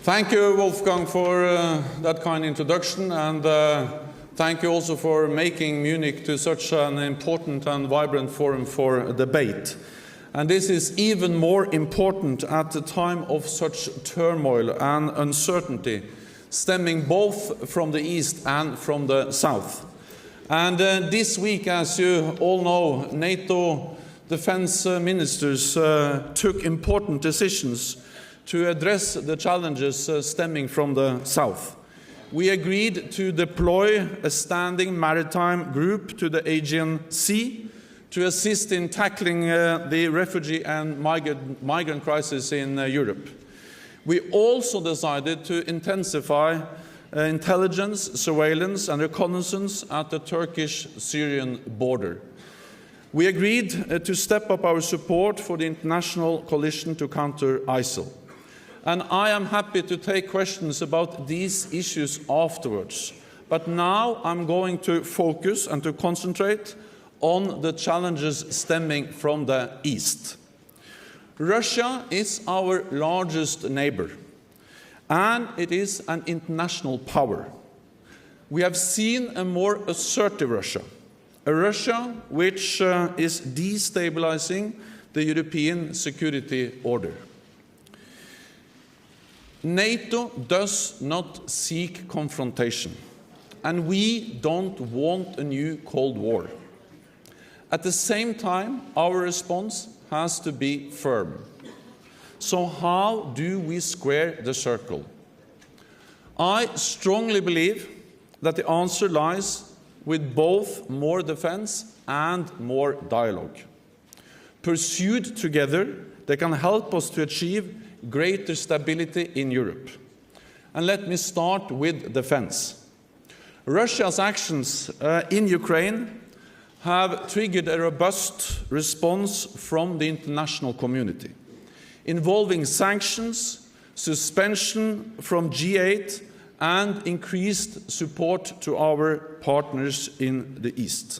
Thank you, Wolfgang, for that kind introduction, and thank you also for making Munich to such an important and vibrant forum for debate. And this is even more important at a time of such turmoil and uncertainty, stemming both from the East and from the South. And this week, as you all know, NATO defense ministers took important decisions to address the challenges stemming from the South. We agreed to deploy a standing maritime group to the Aegean Sea to assist in tackling the refugee and migrant crisis in Europe. We also decided to intensify intelligence, surveillance and reconnaissance at the Turkish-Syrian border. We agreed to step up our support for the international coalition to counter ISIL. And I am happy to take questions about these issues afterwards. But now I'm going to focus and to concentrate on the challenges stemming from the East. Russia is our largest neighbor, and it is an international power. We have seen a more assertive Russia, a Russia which is destabilizing the European security order. NATO does not seek confrontation, and we don't want a new Cold War. At the same time, our response has to be firm. So how do we square the circle? I strongly believe that the answer lies with both more defense and more dialogue. Pursued together, they can help us to achieve greater stability in Europe. And let me start with defense. Russia's actions in Ukraine have triggered a robust response from the international community, involving sanctions, suspension from G8, and increased support to our partners in the East.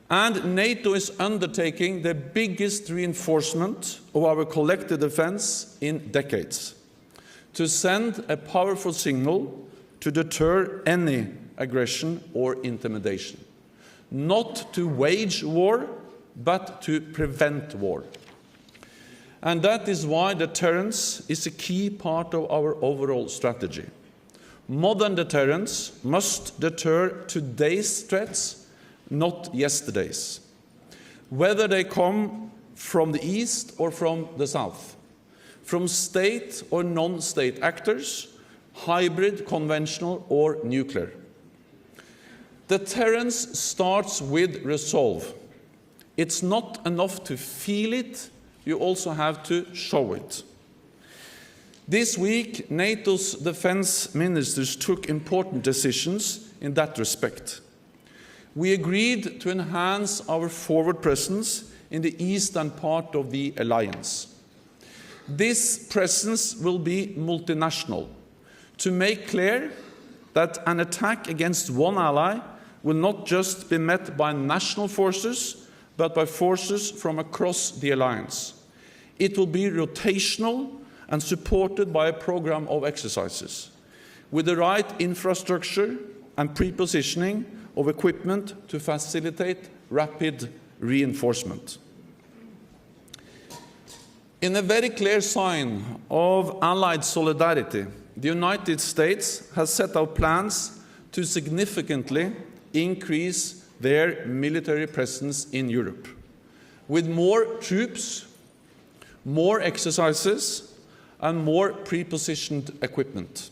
And NATO is undertaking the biggest reinforcement of our collective defense in decades, to send a powerful signal to deter any aggression or intimidation. Not to wage war, but to prevent war. And that is why deterrence is a key part of our overall strategy. Modern deterrence must deter today's threats, not yesterday's, whether they come from the East or from the South, from state or non-state actors, hybrid, conventional or nuclear. Deterrence starts with resolve. It's not enough to feel it, you also have to show it. This week, NATO's defense ministers took important decisions in that respect. We agreed to enhance our forward presence in the eastern part of the alliance. This presence will be multinational, to make clear that an attack against one ally will not just be met by national forces, but by forces from across the alliance. It will be rotational and supported by a program of exercises, with the right infrastructure and pre-positioning of equipment to facilitate rapid reinforcement. In a very clear sign of Allied solidarity, the United States has set out plans to significantly increase their military presence in Europe, with more troops, more exercises, and more pre-positioned equipment.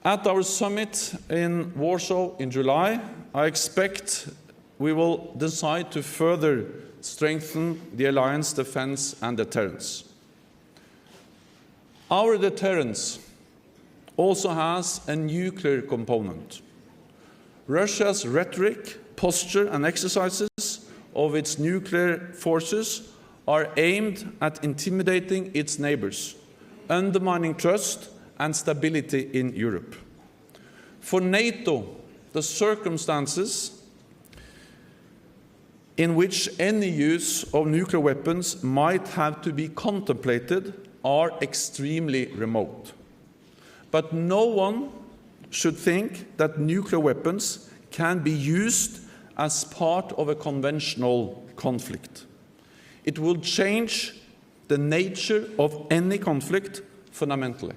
At our summit in Warsaw in July, I expect we will decide to further strengthen the alliance defense and deterrence. Our deterrence also has a nuclear component. Russia's rhetoric, posture and exercises of its nuclear forces are aimed at intimidating its neighbors, undermining trust and stability in Europe. For NATO, the circumstances in which any use of nuclear weapons might have to be contemplated are extremely remote. But no one should think that nuclear weapons can be used as part of a conventional conflict. It will change the nature of any conflict fundamentally.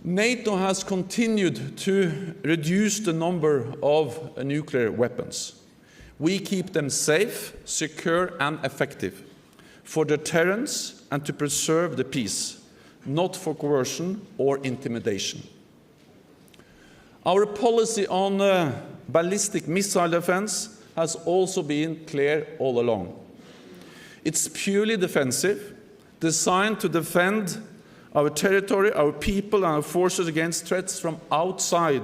NATO has continued to reduce the number of nuclear weapons. We keep them safe, secure, and effective for deterrence and to preserve the peace, not for coercion or intimidation. Our policy on ballistic missile defense has also been clear all along. It's purely defensive, designed to defend our territory, our people, and our forces against threats from outside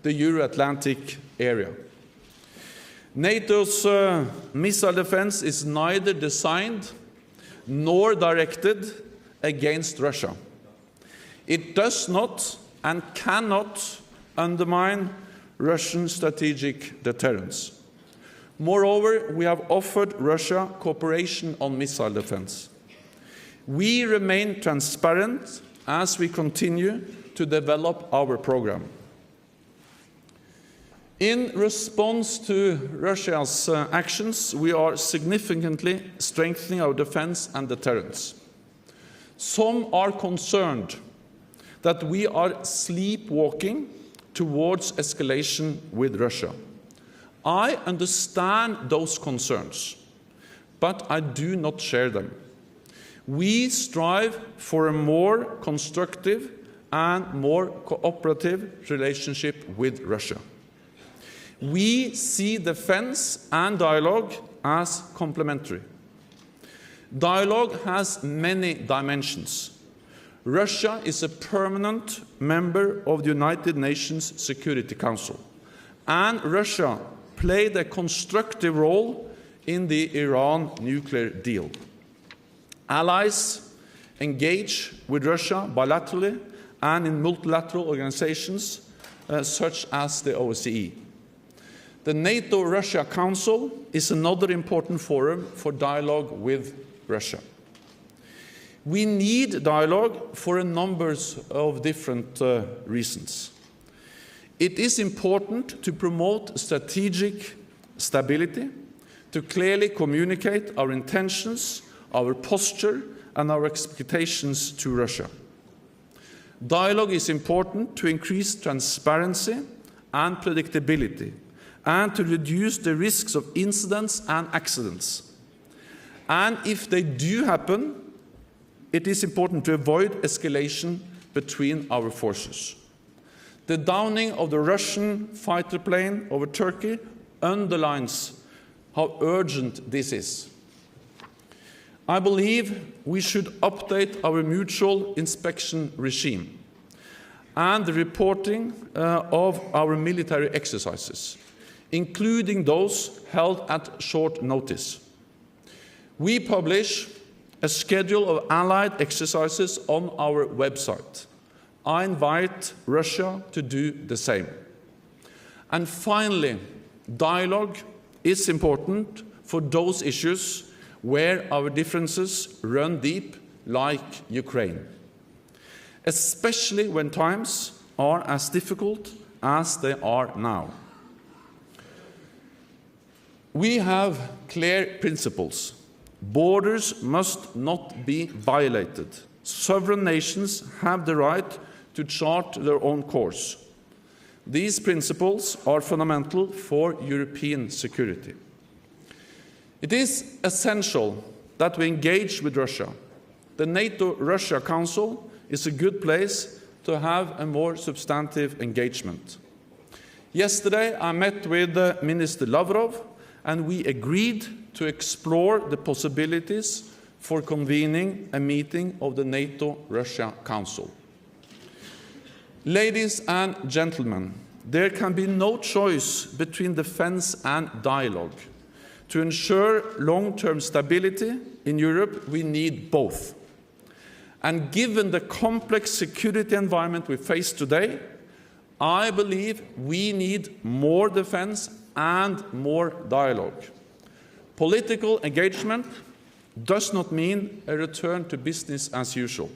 the Euro-Atlantic area. NATO's missile defense is neither designed nor directed against Russia. It does not and cannot undermine Russian strategic deterrence. Moreover, we have offered Russia cooperation on missile defense. We remain transparent as we continue to develop our program. In response to Russia's actions, we are significantly strengthening our defense and deterrence. Some are concerned that we are sleepwalking towards escalation with Russia. I understand those concerns, but I do not share them. We strive for a more constructive and more cooperative relationship with Russia. We see defense and dialogue as complementary. Dialogue has many dimensions. Russia is a permanent member of the United Nations Security Council, and Russia played a constructive role in the Iran nuclear deal. Allies engage with Russia bilaterally and in multilateral organizations such as the OSCE. The NATO-Russia Council is another important forum for dialogue with Russia. We need dialogue for a number of different reasons. It is important to promote strategic stability, to clearly communicate our intentions, our posture, and our expectations to Russia. Dialogue is important to increase transparency and predictability, and to reduce the risks of incidents and accidents. And if they do happen, it is important to avoid escalation between our forces. The downing of the Russian fighter plane over Turkey underlines how urgent this is. I believe we should update our mutual inspection regime and the reporting of our military exercises, including those held at short notice. We publish a schedule of allied exercises on our website. I invite Russia to do the same. And finally, dialogue is important for those issues where our differences run deep, like Ukraine, especially when times are as difficult as they are now. We have clear principles. Borders must not be violated. Sovereign nations have the right to chart their own course. These principles are fundamental for European security. It is essential that we engage with Russia. The NATO-Russia Council is a good place to have a more substantive engagement. Yesterday, I met with Minister Lavrov, and we agreed to explore the possibilities for convening a meeting of the NATO-Russia Council. Ladies and gentlemen, there can be no choice between defense and dialogue. To ensure long-term stability in Europe, we need both. And given the complex security environment we face today, I believe we need more defense and more dialogue. Political engagement, does not mean a return to business as usual.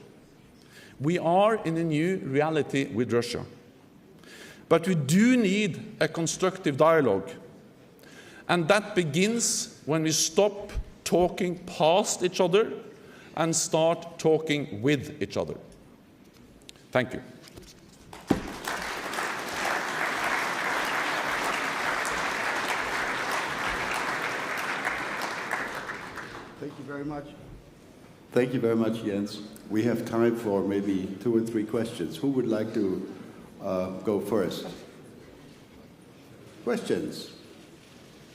We are in a new reality with Russia. But we do need a constructive dialogue. And that begins when we stop talking past each other and start talking with each other. Thank you. Thank you very much. Thank you very much, Jens. We have time for maybe 2 or 3 questions. Who would like to go first? Questions?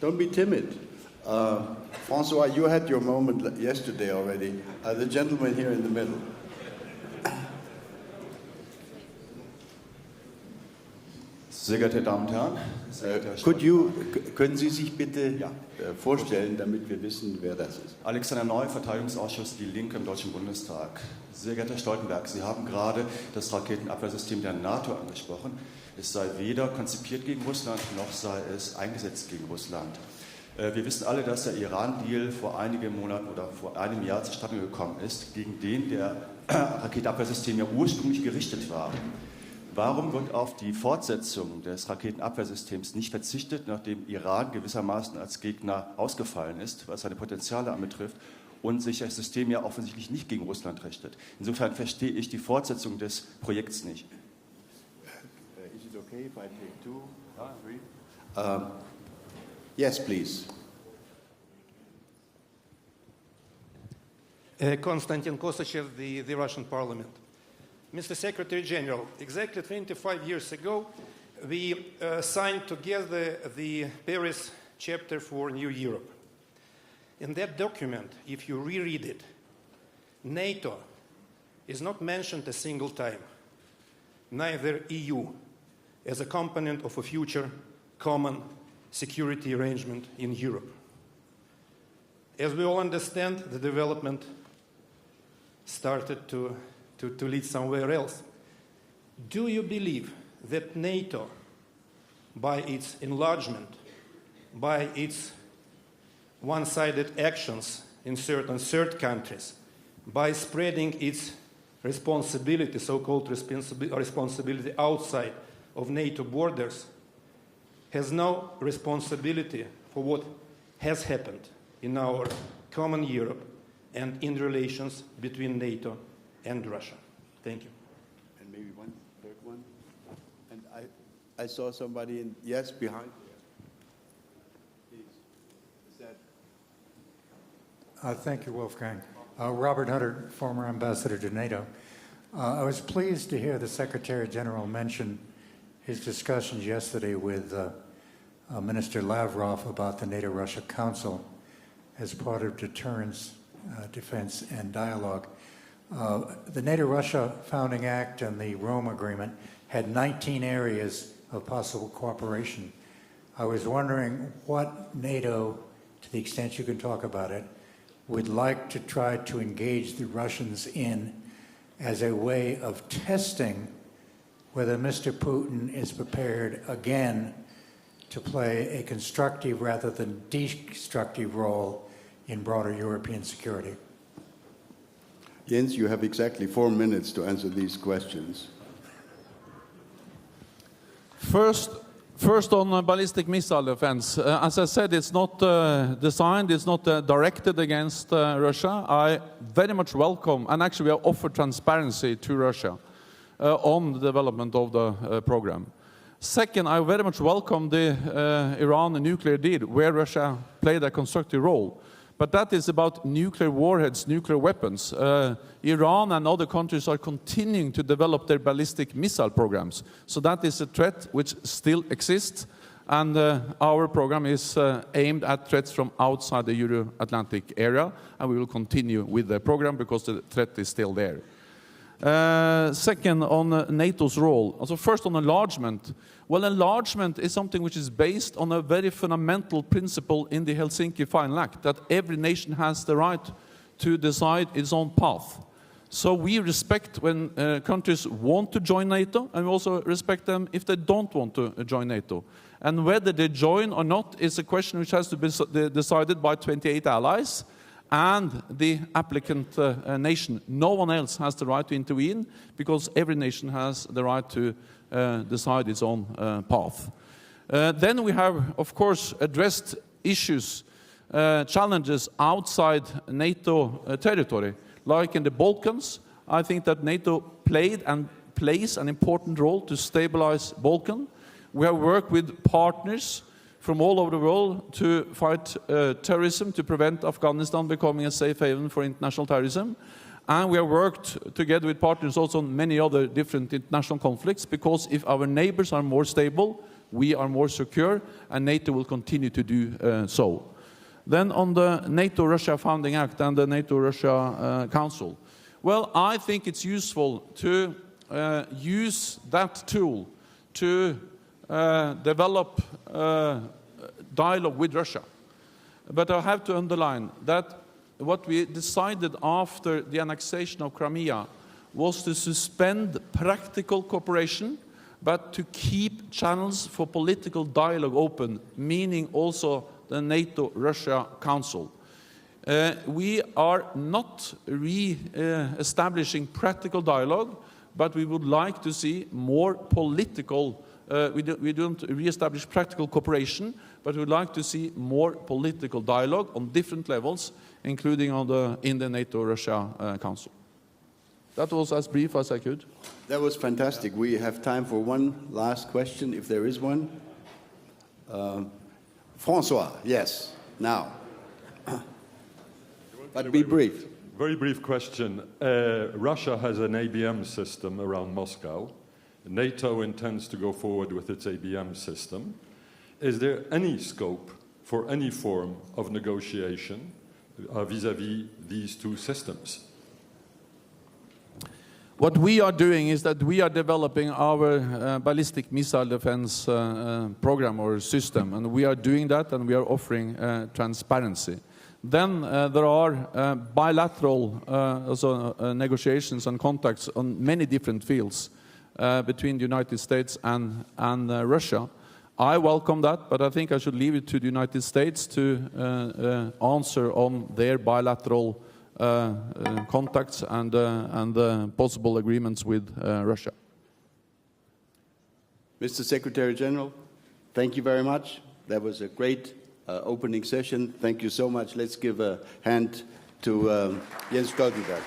Don't be timid. Francois, you had your moment yesterday already. The gentleman here in the middle. Sehr geehrte Damen und Herren, Können Sie sich bitte vorstellen, damit wir wissen, wer das ist? Alexander Neu, Verteidigungsausschuss Die Linke im Deutschen Bundestag. Sehr geehrter Herr Stoltenberg, Sie haben gerade das Raketenabwehrsystem der NATO angesprochen. Es sei weder konzipiert gegen Russland, noch sei es eingesetzt gegen Russland. Wir wissen alle, dass der Iran-Deal vor einigen Monaten oder vor einem Jahr zustande gekommen ist, gegen den der Raketenabwehrsystem ja ursprünglich gerichtet war. Warum wird auf die Fortsetzung des Raketenabwehrsystems nicht verzichtet, nachdem Iran gewissermaßen als Gegner ausgefallen ist, was seine Potenziale anbetrifft, und sich das System ja offensichtlich nicht gegen Russland richtet? Insofern verstehe ich die Fortsetzung des Projekts nicht. Is it okay if I take 2, 3? Yes, please. Konstantin Kosachev, the Russian Parliament. Mr. Secretary General, exactly 25 years ago, we signed together the Paris Chapter for New Europe. In that document, if you reread it, NATO is not mentioned a single time, neither EU, as a component of a future common security arrangement in Europe. As we all understand, the development started to lead somewhere else. Do you believe that NATO, by its enlargement, by its one-sided actions in certain third countries, by spreading its responsibility, so-called responsibility outside of NATO borders, has no responsibility for what has happened in our common Europe and in relations between NATO and Russia? Thank you. And maybe one third one. And I saw somebody in, yes, behind there. Please. Is that? Thank you, Wolfgang. Robert Hunter, former ambassador to NATO. I was pleased to hear the Secretary General mention his discussions yesterday with Minister Lavrov about the NATO-Russia Council as part of deterrence, defense, and dialogue. The NATO-Russia Founding Act and the Rome Agreement had 19 areas of possible cooperation. I was wondering what NATO, to the extent you can talk about it, would like to try to engage the Russians in as a way of testing whether Mr. Putin is prepared again to play a constructive rather than destructive role in broader European security. Jens, you have exactly 4 minutes to answer these questions. First on ballistic missile defense. As I said, it's not designed, it's not directed against Russia. I very much welcome, and actually we have offered transparency to Russia on the development of the program. Second, I very much welcome the Iran nuclear deal, where Russia played a constructive role. But that is about nuclear warheads, nuclear weapons. Iran and other countries are continuing to develop their ballistic missile programs. So that is a threat which still exists. And our program is aimed at threats from outside the Euro-Atlantic area. And we will continue with the program because the threat is still there. Second, on NATO's role. Also, first on enlargement. Well, enlargement is something which is based on a very fundamental principle in the Helsinki Final Act, that every nation has the right to decide its own path. So we respect when countries want to join NATO, and we also respect them if they don't want to join NATO. And whether they join or not is a question which has to be decided by 28 allies. and the applicant nation. No one else has the right to intervene because every nation has the right to decide its own path. Then we have, of course, addressed issues, challenges outside NATO territory, like in the Balkans. I think that NATO played and plays an important role to stabilize Balkan. We have worked with partners from all over the world to fight terrorism, to prevent Afghanistan becoming a safe haven for international terrorism. And we have worked together with partners also on many other different international conflicts, because if our neighbors are more stable, we are more secure, and NATO will continue to do so. Then on the NATO-Russia Founding Act and the NATO-Russia Council. Well, I think it's useful to use that tool to develop dialogue with Russia. But I have to underline that what we decided after the annexation of Crimea was to suspend practical cooperation, but to keep channels for political dialogue open, meaning also the NATO-Russia Council. We are not re-establishing practical dialogue, but we would like to see more political. We don't re-establish practical cooperation, but we would like to see more political dialogue on different levels, including in the NATO-Russia Council. That was as brief as I could. That was fantastic. We have time for one last question, if there is one. Francois, yes, now. But be brief. Very brief question. Russia has an ABM system around Moscow. NATO intends to go forward with its ABM system. Is there any scope for any form of negotiation vis-à-vis these two systems? What we are doing is that we are developing our ballistic missile defense program or system, and we are doing that, and we are offering transparency. Then there are bilateral negotiations and contacts on many different fields between the United States and Russia. I welcome that, but I think I should leave it to the United States to answer on their bilateral contacts and possible agreements with Russia. Mr. Secretary General, thank you very much. That was a great opening session. Thank you so much. Let's give a hand to Jens Stoltenberg.